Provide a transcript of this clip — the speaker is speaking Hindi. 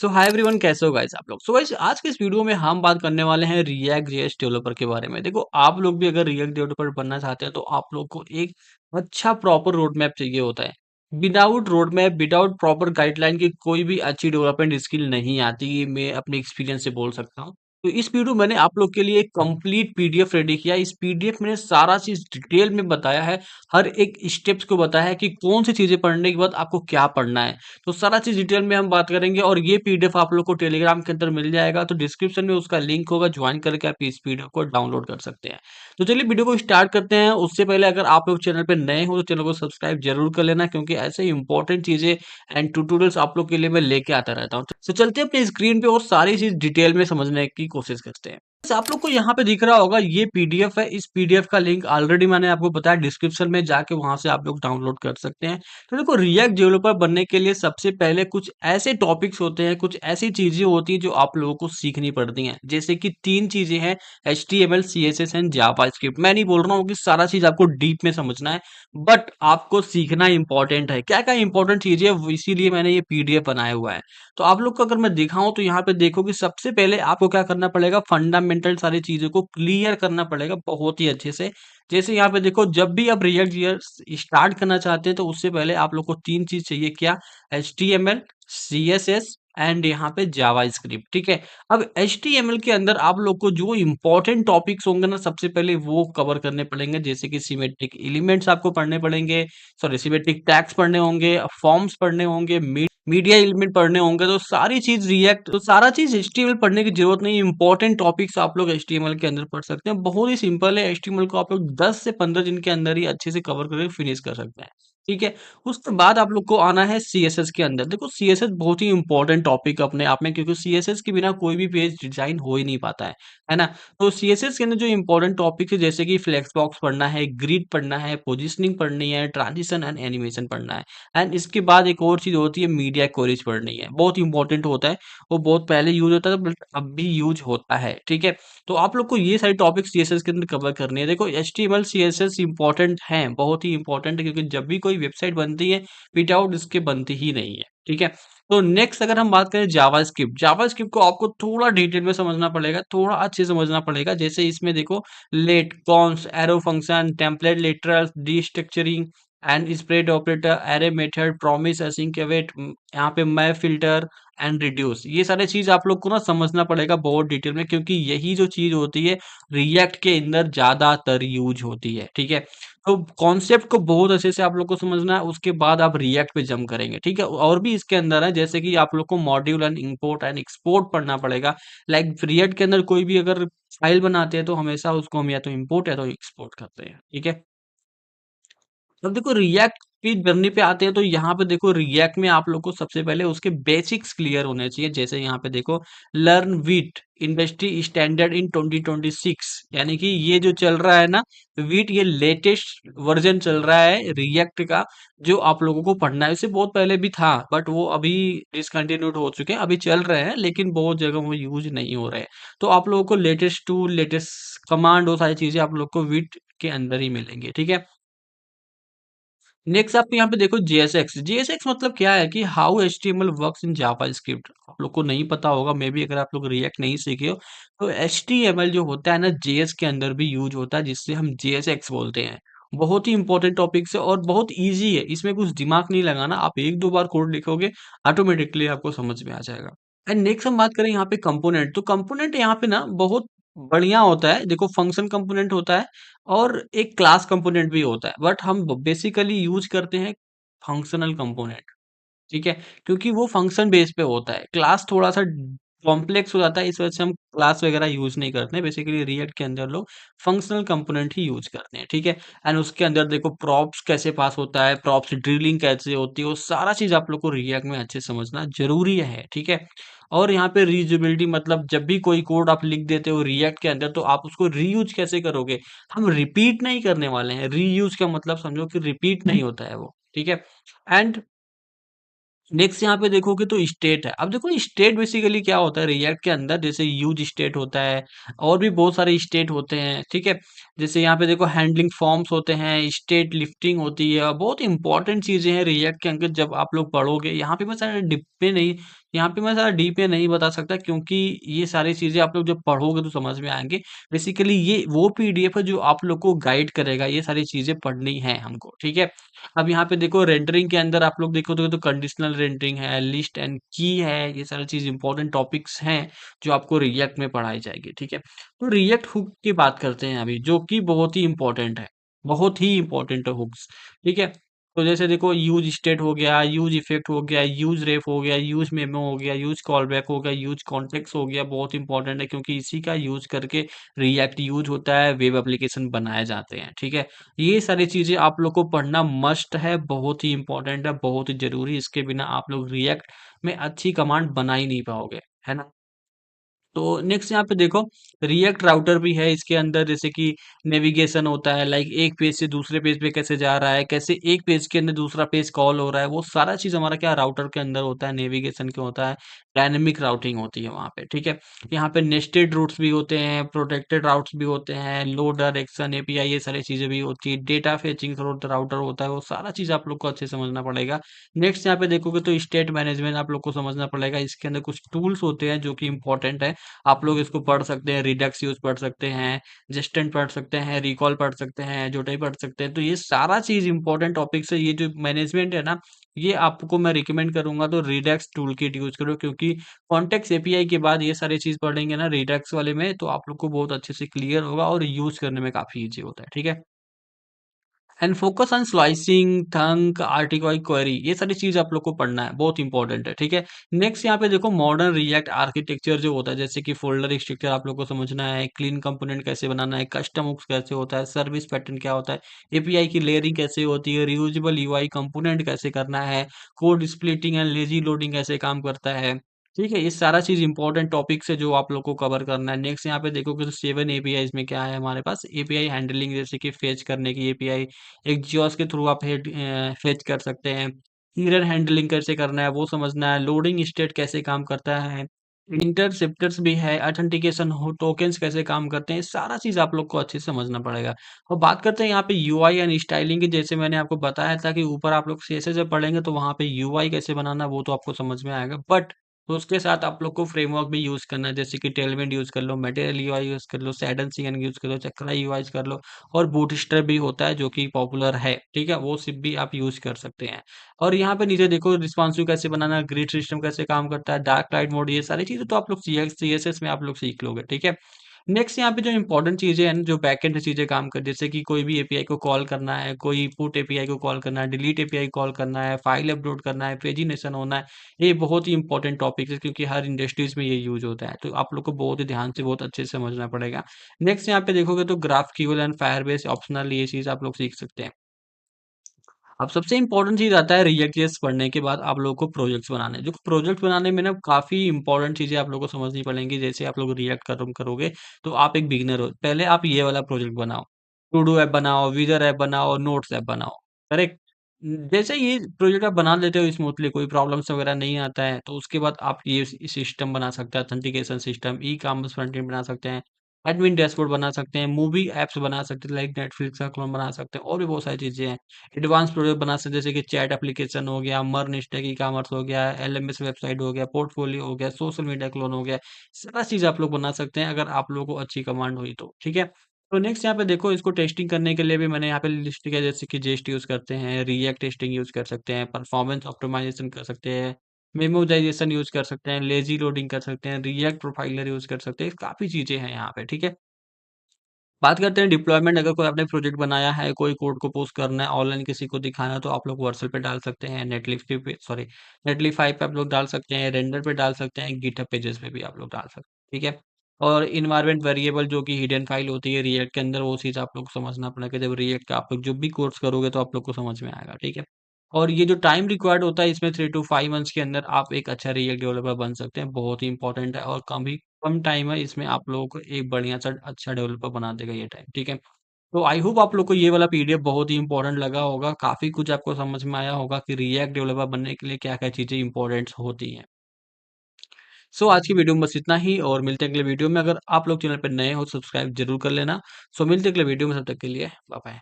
सो हाय एवरीवन, कैसे हो गाइस आप लोग। सो गाइस, आज के इस वीडियो में हम बात करने वाले हैं रिएक्ट जेएस डेवलपर के बारे में। देखो, आप लोग भी अगर रिएक्ट डेवलपर बनना चाहते हैं तो आप लोग को एक अच्छा प्रॉपर रोड मैप चाहिए होता है। Without road map, without proper guideline की कोई भी अच्छी डेवलपमेंट स्किल नहीं आती, ये मैं अपने एक्सपीरियंस से बोल सकता हूँ। तो इस वीडियो मैंने आप लोग के लिए एक कंप्लीट पीडीएफ रेडी किया। इस पीडीएफ में सारा चीज डिटेल में बताया है, हर एक स्टेप्स को बताया है कि कौन सी चीजें पढ़ने के बाद आपको क्या पढ़ना है। तो सारा चीज़ डिटेल में हम बात करेंगे और ये पीडीएफ आप लोग को टेलीग्राम के अंदर मिल जाएगा। तो डिस्क्रिप्शन में उसका लिंक होगा, ज्वाइन करके आप इस पीडीएफ को डाउनलोड कर सकते हैं। तो चलिए वीडियो को स्टार्ट करते हैं। उससे पहले अगर आप लोग चैनल पे नए हो तो चैनल को सब्सक्राइब जरूर कर लेना, क्योंकि ऐसे इंपॉर्टेंट चीजें एंड ट्यूटोरियल्स आप लोग के लिए मैं लेके आता रहता हूँ। तो चलते हैं अपनी स्क्रीन पे और सारी चीज डिटेल में समझने की कोशिश करते हैं। बस आप लोग को यहाँ पे दिख रहा होगा, ये पीडीएफ है। इस पीडीएफ का लिंक ऑलरेडी मैंने आपको बताया, डिस्क्रिप्शन में जाके वहां से आप लोग डाउनलोड कर सकते हैं। तो देखो, रिएक्ट डेवलपर बनने के लिए सबसे पहले कुछ ऐसे टॉपिक्स होते हैं, कुछ ऐसी चीजें होती हैं जो आप लोगों को सीखनी पड़ती हैं। जैसे कि तीन चीजें हैं, HTML, CSS एंड जावास्क्रिप्ट। मैं नहीं बोल रहा हूँ कि सारा चीज आपको डीप में समझना है, बट आपको सीखना इंपॉर्टेंट है। क्या क्या इंपॉर्टेंट चीजें है, इसीलिए मैंने ये पीडीएफ बनाया हुआ है। तो आप लोग को अगर मैं दिखाऊं तो यहाँ पे देखो कि सबसे पहले आपको क्या करना पड़ेगा, फंडामेंटल सारी चीजों को क्लियर करना पड़ेगा बहुत ही अच्छे से। जैसे यहाँ पे देखो, जब भी आप रिएक्ट स्टार्ट करना चाहते हैं तो उससे पहले आप लोग को तीन चीज चाहिए। क्या? HTML, CSS एंड यहाँ पे जावा स्क्रिप्ट। ठीक है। अब HTML के अंदर आप लोग को जो इंपॉर्टेंट टॉपिक्स होंगे ना, सबसे पहले वो कवर करने पड़ेंगे। जैसे कि सिमेट्रिक एलिमेंट्स आपको पढ़ने पड़ेंगे, सॉरी सिमेट्रिक टैग्स पढ़ने होंगे, फॉर्म्स पढ़ने होंगे, मीडिया एलिमेंट पढ़ने होंगे। तो सारी चीज रिएक्ट, तो सारा चीज HTML पढ़ने की जरूरत नहीं। इंपॉर्टेंट टॉपिक्स आप लोग HTML के अंदर पढ़ सकते हैं। बहुत ही सिंपल है। HTML को आप लोग 10 से 15 दिन के अंदर ही अच्छे से कवर करके फिनिश कर सकते हैं। ठीक है। उसके बाद आप लोग को आना है CSS के अंदर। देखो, CSS बहुत ही इंपॉर्टेंट टॉपिक अपने आप में, क्योंकि CSS के बिना कोई भी पेज डिजाइन हो ही नहीं पाता है ना। तो CSS के अंदर जो इंपॉर्टेंट टॉपिक है, जैसे कि फ्लेक्स बॉक्स पढ़ना है, ग्रिड पढ़ना है, पोजिशनिंग पढ़नी है, ट्रांजिशन एंड एनिमेशन पढ़ना है। एंड इसके बाद एक और चीज होती है, मीडिया क्वेरीज पढ़नी है। बहुत इंपॉर्टेंट होता है। वो बहुत पहले यूज होता था, बट अब भी यूज होता है। ठीक है। तो आप लोग को ये सारी टॉपिक CSS के अंदर कवर करनी है। देखो, HTML CSS इंपॉर्टेंट है, बहुत ही इंपॉर्टेंट है, क्योंकि जब भी कोई वेबसाइट बनती है, विदाउट इसके बनती ही नहीं है। ठीक है। तो नेक्स्ट अगर हम बात करें जावास्क्रिप्ट, जावास्क्रिप्ट को आपको थोड़ा डिटेल में समझना पड़ेगा, थोड़ा अच्छे से समझना पड़ेगा। जैसे इसमें देखो, let, const, arrow function, template, literals, destructuring and spread operator, array method, promise, async await, यहाँ पे मैप फिल्टर एंड रिड्यूस, ये सारे चीज आप लोग को ना समझना पड़ेगा बहुत डिटेल में, क्योंकि यही जो चीज होती है रिएक्ट के अंदर ज्यादातर यूज होती है। ठीक है। तो कॉन्सेप्ट को बहुत अच्छे से आप लोग को समझना है, उसके बाद आप रिएक्ट पे जंप करेंगे। ठीक है। और भी इसके अंदर है, जैसे कि आप लोग को module and import and export पढ़ना पड़ेगा। लाइक रिएक्ट के अंदर कोई भी अगर फाइल बनाते हैं तो हमेशा उसको हम या तो इंपोर्ट या तो एक्सपोर्ट करते हैं। ठीक है। अब देखो, रिएक्ट की जर्नी पे आते हैं तो यहाँ पे देखो, रिएक्ट में आप लोग को सबसे पहले उसके बेसिक्स क्लियर होने चाहिए। जैसे यहाँ पे देखो, learn with industry standard in 2026, यानी कि ये जो चल रहा है ना, विट, ये लेटेस्ट वर्जन चल रहा है रिएक्ट का, जो आप लोगों को पढ़ना है। इससे बहुत पहले भी था, बट वो अभी डिसकंटिन्यूड हो चुके हैं, अभी चल रहे हैं, लेकिन बहुत जगह वो यूज नहीं हो रहे हैं। तो आप लोगों को लेटेस्ट टूल, लेटेस्ट कमांड, वो सारी चीजें आप लोग को विट के अंदर ही मिलेंगे। ठीक है। नेक्स्ट आप यहाँ पे देखो, JSX। JSX मतलब क्या है कि how HTML works in Java script. आप लोग को नहीं पता होगा, मे बी अगर आप लोग रिएक्ट नहीं सीखे हो। तो HTML जो होता है ना, JS के अंदर भी यूज होता है, जिससे हम JSX बोलते हैं। बहुत ही इंपॉर्टेंट टॉपिक है और बहुत इजी है, इसमें कुछ दिमाग नहीं लगाना। आप एक दो बार कोड लिखोगे, ऑटोमेटिकली आपको समझ में आ जाएगा। एंड नेक्स्ट हम बात करें यहाँ पे कंपोनेंट। तो कंपोनेंट यहाँ पे ना बहुत बढ़िया होता है। देखो, फंक्शन कंपोनेंट होता है और एक क्लास कंपोनेंट भी होता है, बट हम बेसिकली यूज करते हैं फंक्शनल कंपोनेंट। ठीक है। क्योंकि वो फंक्शन बेस पे होता है, क्लास थोड़ा सा कॉम्प्लेक्स हो जाता है, इस वजह से हम क्लास वगैरह यूज नहीं करते हैं। बेसिकली रिएक्ट के अंदर लोग फंक्शनल कंपोनेंट ही यूज करते हैं। ठीक है। एंड उसके अंदर देखो, प्रॉप्स कैसे पास होता है, प्रॉप्स ड्रिलिंग कैसे होती है, वो सारा चीज आप लोग को रिएक्ट में अच्छे से समझना जरूरी है। ठीक है। और यहाँ पे रीयूजेबिलिटी, मतलब जब भी कोई कोड आप लिख देते हो रिएक्ट के अंदर, तो आप उसको रीयूज कैसे करोगे। हम रिपीट नहीं करने वाले हैं। रीयूज का मतलब समझो कि रिपीट नहीं होता है वो। ठीक है। एंड नेक्स्ट यहाँ पे देखोगे तो स्टेट है। अब देखो, स्टेट बेसिकली क्या होता है रिएक्ट के अंदर, जैसे यूज स्टेट होता है, और भी बहुत सारे स्टेट होते हैं। ठीक है। जैसे यहाँ पे देखो, हैंडलिंग फॉर्म्स होते हैं, स्टेट लिफ्टिंग होती है, और बहुत इंपॉर्टेंट चीजें हैं रिएक्ट के अंदर। जब आप लोग पढ़ोगे यहाँ पे, बस डिब्बे नहीं, यहाँ पे मैं ज़्यादा डीप में नहीं बता सकता क्योंकि ये सारी चीज़ें आप लोग जब पढ़ोगे तो समझ में आएँगे। बेसिकली ये वो पीडीएफ है जो आप लोग को गाइड करेगा, ये सारी चीज़ें पढ़नी है हमको, ठीक है? अब यहाँ पे देखो रेंडरिंग के अंदर आप लोग देखोगे तो कंडीशनल रेंडरिंग है, लिस्ट एंड की है, ये सारी चीज़ इम्पोर्टेंट टॉपिक्स हैं, जो आपको रिएक्ट में पढ़ाई जाएगी, ठीक है? तो रिएक्ट हुक की बात करते हैं अभी, जो कि बहुत ही इम्पोर्टेंट है, बहुत ही इम्पोर्टेंट है हुक्स, ठीक है? तो जैसे देखो यूज़ स्टेट हो गया, यूज़ इफेक्ट हो गया, यूज़ रेफ हो गया, यूज़ मेमो हो गया, यूज़ कॉलबैक हो गया, यूज़ कॉन्टेक्स्ट हो गया, बहुत इंपॉर्टेंट है क्योंकि इसी का यूज़ करके रिएक्ट यूज़ होता है, वेब एप्लीकेशन बनाए जाते हैं, ठीक है? ये सारी चीज़ें आप लोग को पढ़ना मस्ट है, बहुत ही इंपॉर्टेंट है, बहुत ही ज़रूरी, इसके बिना आप लोग रिएक्ट में अच्छी कमांड बना ही नहीं पाओगे, है ना? तो नेक्स्ट यहाँ पे देखो रिएक्ट राउटर भी है इसके अंदर जैसे कि नेविगेशन होता है लाइक एक पेज से दूसरे पेज पे कैसे जा रहा है कैसे एक पेज के अंदर दूसरा पेज कॉल हो रहा है वो सारा चीज हमारा क्या राउटर के अंदर होता है नेविगेशन के होता है डायनेमिक राउटिंग होती है वहाँ पे ठीक है यहाँ पे नेस्टेड रूट्स भी होते हैं प्रोटेक्टेड राउट्स भी होते हैं लोडर एक्शन एपीआई ये सारी चीजें भी होती है डेटा फेचिंग राउटर होता है वो सारा चीज आप लोग को अच्छे से समझना पड़ेगा नेक्स्ट यहाँ पे देखोगे तो स्टेट मैनेजमेंट आप लोग को समझना पड़ेगा इसके अंदर कुछ टूल्स होते हैं जो कि इंपॉर्टेंट है आप लोग इसको पढ़ सकते हैं, रिडक्स यूज़ पढ़ सकते हैं, जेस्टेंट पढ़ सकते हैं, रिकॉल पढ़ सकते हैं, जोटाई पढ़ सकते हैं। तो ये सारा चीज़ इम्पोर्टेंट टॉपिक्स है, ये जो मैनेजमेंट है ना, ये आपको मैं रिकमेंड करूँगा तो रिडक्स टूलकिट यूज़ करो क्योंकि कॉन्टेक्स्ट एपीआई के बाद ये सारी चीज़ पढ़ेंगे ना रिडक्स वाले में तो आप लोग को बहुत अच्छे से क्लियर होगा और यूज़ करने में काफ़ी ईज़ी होता है, ठीक है? And focus on slicing, थंक, article query ये सारी चीज़ आप लोग को पढ़ना है, बहुत इंपॉर्टेंट है, ठीक है? नेक्स्ट यहाँ पे देखो मॉडर्न रिएक्ट आर्किटेक्चर जो होता है जैसे कि फ़ोल्डर स्ट्रक्चर आप लोग को समझना है, क्लीन कंपोनेंट कैसे बनाना है, कस्टम हुक्स कैसे होता है, सर्विस पैटर्न क्या होता है, एपीआई की लेयरिंग कैसे होती है, रियूजेबल यूआई कंपोनेंट कैसे करना है, code splitting and lazy loading कैसे काम करता है। ठीक है? ये सारा चीज़ इम्पोर्टेंट टॉपिक्स है जो आप लोग को कवर करना है। नेक्स्ट यहाँ पे देखोगे तो 7 एपीआईज़ में क्या है हमारे पास एपीआई हैंडलिंग जैसे कि फेच करने की एपीआई एक जियोस के थ्रू आप फेच कर सकते हैं। एरर हैंडलिंग कैसे करना है वो समझना है, लोडिंग स्टेट कैसे काम करता है, इंटरसेप्टर्स भी है, ऑथेंटिकेशन हो टोकन्स कैसे काम करते हैं, ये सारा चीज़ आप लोग को अच्छे से समझना पड़ेगा। और बात करते हैं यहाँ पे यूआई एंड स्टाइलिंग की जैसे मैंने आपको बताया था कि ऊपर आप लोग सीएसएस जब पढ़ेंगे तो वहाँ पे यूआई कैसे बनाना है वो तो आपको समझ में आएगा। बट तो उसके साथ आप लोग को फ्रेमवर्क भी यूज़ करना है जैसे कि टेलविंड यूज़ कर लो, मटेरियल यूआई यूज़ कर लो, सैडन सीएन यूज़ कर लो, चक्रा यूआई कर लो और बूटस्ट्रैप भी होता है जो कि पॉपुलर है, ठीक है? वो सिप भी आप यूज़ कर सकते हैं। और यहाँ पे नीचे देखो रिस्पॉन्सिव कैसे बनाना है, ग्रिड सिस्टम कैसे काम करता है, डार्क लाइट मोड ये सारी चीज़ें तो आप लोग सीएसएस में आप लोग सीख लोगे, ठीक है? नेक्स्ट यहाँ पे जो इम्पोर्टेंट चीज़ें हैं ना, जो बैकएंड चीज़ें काम कर जैसे कि कोई भी एपीआई को कॉल करना है, कोई पुट एपीआई को कॉल करना है, डिलीट एपीआई कॉल करना है, फाइल अपलोड करना है, पेजिनेशन होना है, ये बहुत ही इम्पोर्टेंट टॉपिक है क्योंकि हर इंडस्ट्रीज़ में ये यूज़ होता है। तो आप लोग को बहुत ही ध्यान से, बहुत अच्छे से समझना पड़ेगा। नेक्स्ट यहाँ पे देखोगे तो ग्राफक्यूएल एंड फायरबेस ऑप्शनल ये चीज़ आप लोग सीख सकते हैं। अब सबसे इम्पोर्टेंट चीज़ आता है रिएक्ट जेएस पढ़ने के बाद आप लोगों को प्रोजेक्ट्स बनाने हैं। जो प्रोजेक्ट बनाने में ना काफ़ी इम्पोर्टेंट चीज़ें आप लोगों को समझनी पड़ेंगी। जैसे आप लोग रिएक्ट करोगे तो आप एक बिगिनर हो। पहले आप ये वाला प्रोजेक्ट बनाओ। टू डू ऐप बनाओ, विज़र ऐप बनाओ, नोट्स ऐप बनाओ। करेक्ट? जैसे ये प्रोजेक्ट आप बना लेते हो स्मूथली कोई प्रॉब्लम्स वगैरह नहीं आता है, तो उसके बाद आप ये सिस्टम बना सकते हैं, authentication system, e-commerce front end बना सकते हैं, एडमिन डैशबोर्ड बना सकते हैं, मूवी ऐप्स बना सकते हैं लाइक नेटफ्लिक्स का क्लोन बना सकते हैं और भी बहुत सारी चीज़ें हैं। एडवांस प्रोजेक्ट बना सकते हैं जैसे कि चैट एप्लीकेशन हो गया, मर्न स्टैक ई-कॉमर्स हो गया, एलएमएस वेबसाइट हो गया, पोर्टफोलियो हो गया, सोशल मीडिया क्लोन हो गया। सारा चीज़ आप लोग बना सकते हैं अगर आप लोगों को अच्छी कमांड हुई तो, ठीक है? तो नेक्स्ट यहाँ पे देखो इसको टेस्टिंग करने के लिए भी मैंने यहाँ पे लिस्ट किया जैसे कि जेस्ट यूज़ करते हैं, रिएक्ट टेस्टिंग यूज़ कर सकते हैं, परफॉर्मेंस ऑप्टिमाइज़ेशन कर सकते हैं, मेमोजाइज़ेशन यूज़ कर सकते हैं, लेज़ी लोडिंग कर सकते हैं, रिएक्ट प्रोफाइलर यूज़ कर सकते हैं, काफ़ी चीज़ें हैं यहाँ पे, ठीक है? बात करते हैं डिप्लॉयमेंट अगर कोई आपने प्रोजेक्ट बनाया है, कोई कोड को पोस्ट करना है, ऑनलाइन किसी को दिखाना है तो आप लोग वर्सल पे डाल सकते हैं, नेटलिफाई पे आप लोग डाल सकते हैं, रेंडर पे डाल सकते हैं, गिटहब पेजेस पे भी आप लोग डाल सकते हैं, ठीक है? और एनवायरनमेंट वेरिएबल जो कि हिडन फाइल होती है रिएक्ट के अंदर वो चीज़ आप लोग को समझना पड़ेगा जब रिएक्ट का आप लोग जब भी कोर्स करोगे तो आप लोग को समझ में आएगा, ठीक है? और ये जो टाइम रिक्वायर्ड होता है इसमें 3 टू 5 मंथ्स के अंदर आप एक अच्छा रिएक्ट डेवलपर बन सकते हैं, बहुत ही इंपॉर्टेंट है और कम टाइम है इसमें आप लोगों को एक बढ़िया-सा अच्छा डेवलपर बना देगा ये टाइम, ठीक है? तो आई होप आप लोग को ये वाला पीडीएफ बहुत ही इंपॉर्टेंट लगा होगा, काफ़ी कुछ आपको समझ में आया होगा कि रिएक्ट डेवलपर बनने के लिए क्या-क्या चीज़ें इंपॉर्टेंट्स होती हैं। सो आज की वीडियो में बस इतना ही और मिलते हैं अगले वीडियो में। अगर आप लोग चैनल पे नए हो सब्सक्राइब ज़रूर कर लेना। सो मिलते हैं अगले वीडियो में, तब तक के लिए बाय बाय।